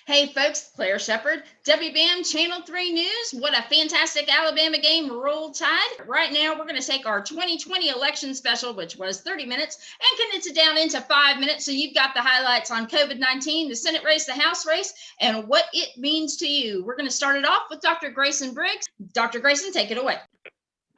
Hey folks, Claire Shepard, WBAM Channel 3 News. What a fantastic Alabama game, Roll Tide. Right now, we're going to take our 2020 election special, which was 30 minutes, and condense it down into 5 minutes so you've got the highlights on COVID-19, the Senate race, the House race, and what it means to you. We're going to start it off with Dr. Grayson Briggs. Dr. Grayson, take it away.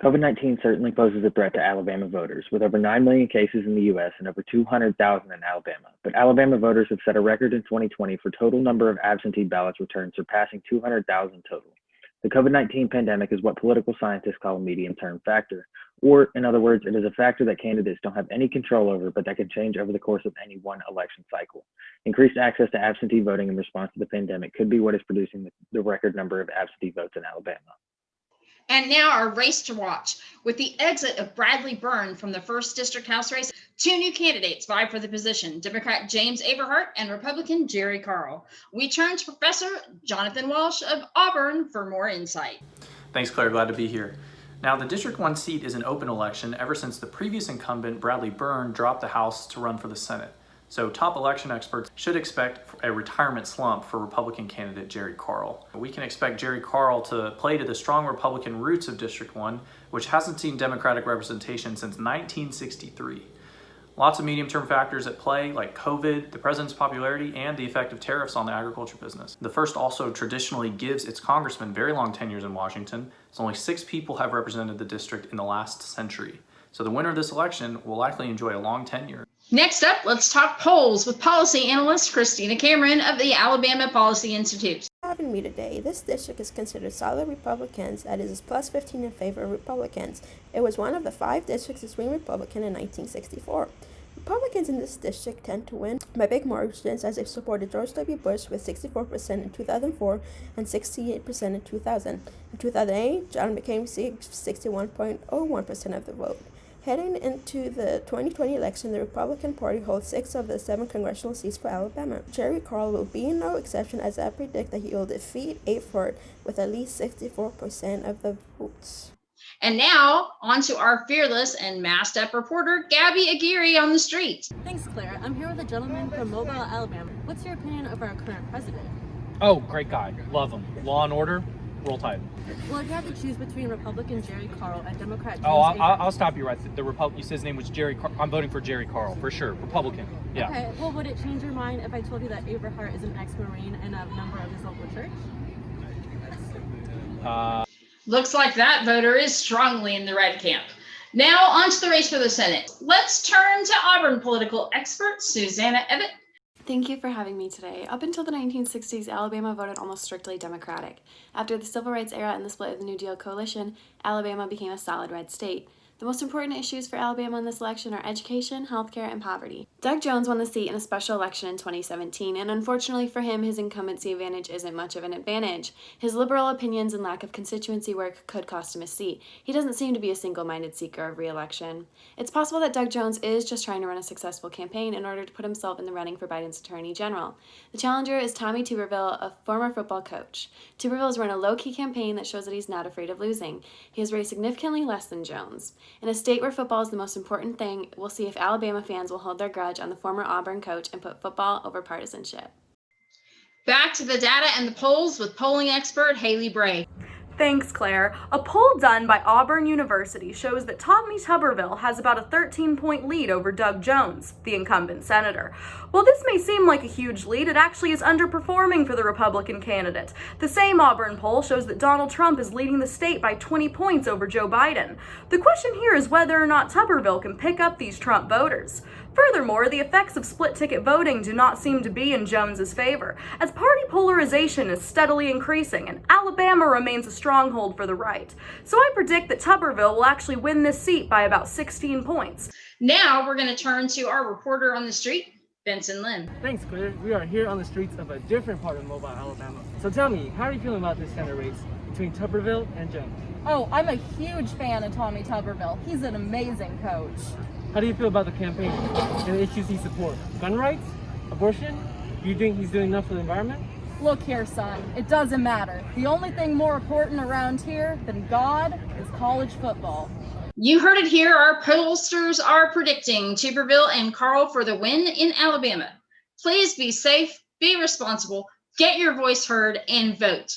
COVID-19 certainly poses a threat to Alabama voters, with over 9 million cases in the U.S. and over 200,000 in Alabama. But Alabama voters have set a record in 2020 for total number of absentee ballots returned, surpassing 200,000 total. The COVID-19 pandemic is what political scientists call a medium-term factor, or in other words, it is a factor that candidates don't have any control over, but that can change over the course of any one election cycle. Increased access to absentee voting in response to the pandemic could be what is producing the record number of absentee votes in Alabama. And now our race to watch. With the exit of Bradley Byrne from the 1st District House race, 2 new candidates vie for the position, Democrat James Averhart and Republican Jerry Carl. We turn to Professor Jonathan Walsh of Auburn for more insight. Thanks, Claire. Glad to be here. Now, the District 1 seat is an open election ever since the previous incumbent, Bradley Byrne, dropped the House to run for the Senate. So top election experts should expect a retirement slump for Republican candidate Jerry Carl. We can expect Jerry Carl to play to the strong Republican roots of District 1, which hasn't seen Democratic representation since 1963. Lots of medium-term factors at play, like COVID, the president's popularity, and the effect of tariffs on the agriculture business. The first also traditionally gives its congressmen very long tenures in Washington, as only 6 people have represented the district in the last century. So the winner of this election will likely enjoy a long tenure. Next up, let's talk polls with policy analyst Christina Cameron of the Alabama Policy Institute. Having me today, this district is considered solid Republicans, that is plus 15 in favor of Republicans. It was one of the 5 districts to swing Republican in 1964. Republicans in this district tend to win by big margins as they've supported George W. Bush with 64% in 2004 and 68% in 2000. In 2008, John McCain received 61.01% of the vote. Heading into the 2020 election, the Republican Party holds 6 of the 7 congressional seats for Alabama. Jerry Carl will be no exception, as I predict that he will defeat Averhart with at least 64% of the votes. And now, on to our fearless and masked up reporter, Gabby Aguirre on the street. Thanks, Claire. I'm here with a gentleman from Mobile, Alabama. What's your opinion of our current president? Oh, great guy. Love him. Law and order, Roll Tide. Well, if you had to choose between Republican Jerry Carl and Democrat James I'll stop you right there. You said his name was Jerry Carl. I'm voting for Jerry Carl, for sure. Republican. Yeah. Okay, well, would it change your mind if I told you that Averhart is an ex-Marine and a member of his local church? Looks like that voter is strongly in the red camp. Now, on to the race for the Senate. Let's turn to Auburn political expert Susanna Ebbett. Thank you for having me today. Up until the 1960s, Alabama voted almost strictly Democratic. After the Civil Rights era and the split of the New Deal coalition, Alabama became a solid red state. The most important issues for Alabama in this election are education, healthcare, and poverty. Doug Jones won the seat in a special election in 2017, and unfortunately for him, his incumbency advantage isn't much of an advantage. His liberal opinions and lack of constituency work could cost him his seat. He doesn't seem to be a single-minded seeker of re-election. It's possible that Doug Jones is just trying to run a successful campaign in order to put himself in the running for Biden's Attorney General. The challenger is Tommy Tuberville, a former football coach. Tuberville has run a low-key campaign that shows that he's not afraid of losing. He has raised significantly less than Jones. In a state where football is the most important thing, we'll see if Alabama fans will hold their grudge on the former Auburn coach and put football over partisanship. Back to the data and the polls with polling expert Haley Bray. Thanks, Claire. A poll done by Auburn University shows that Tommy Tuberville has about a 13-point lead over Doug Jones, the incumbent senator. While this may seem like a huge lead, it actually is underperforming for the Republican candidate. The same Auburn poll shows that Donald Trump is leading the state by 20 points over Joe Biden. The question here is whether or not Tuberville can pick up these Trump voters. Furthermore, the effects of split-ticket voting do not seem to be in Jones's favor, as party polarization is steadily increasing and Alabama remains a stronghold for the right. So I predict that Tuberville will actually win this seat by about 16 points. Now we're going to turn to our reporter on the street, Benson Lynn. Thanks, Claire. We are here on the streets of a different part of Mobile, Alabama. So tell me, how are you feeling about this Senate race between Tuberville and Jones? Oh, I'm a huge fan of Tommy Tuberville. He's an amazing coach. How do you feel about the campaign and the issues he supports? Gun rights? Abortion? Do you think he's doing enough for the environment? Look here, son. It doesn't matter. The only thing more important around here than God is college football. You heard it here. Our pollsters are predicting Tuberville and Carl for the win in Alabama. Please be safe, be responsible, Get your voice heard and vote.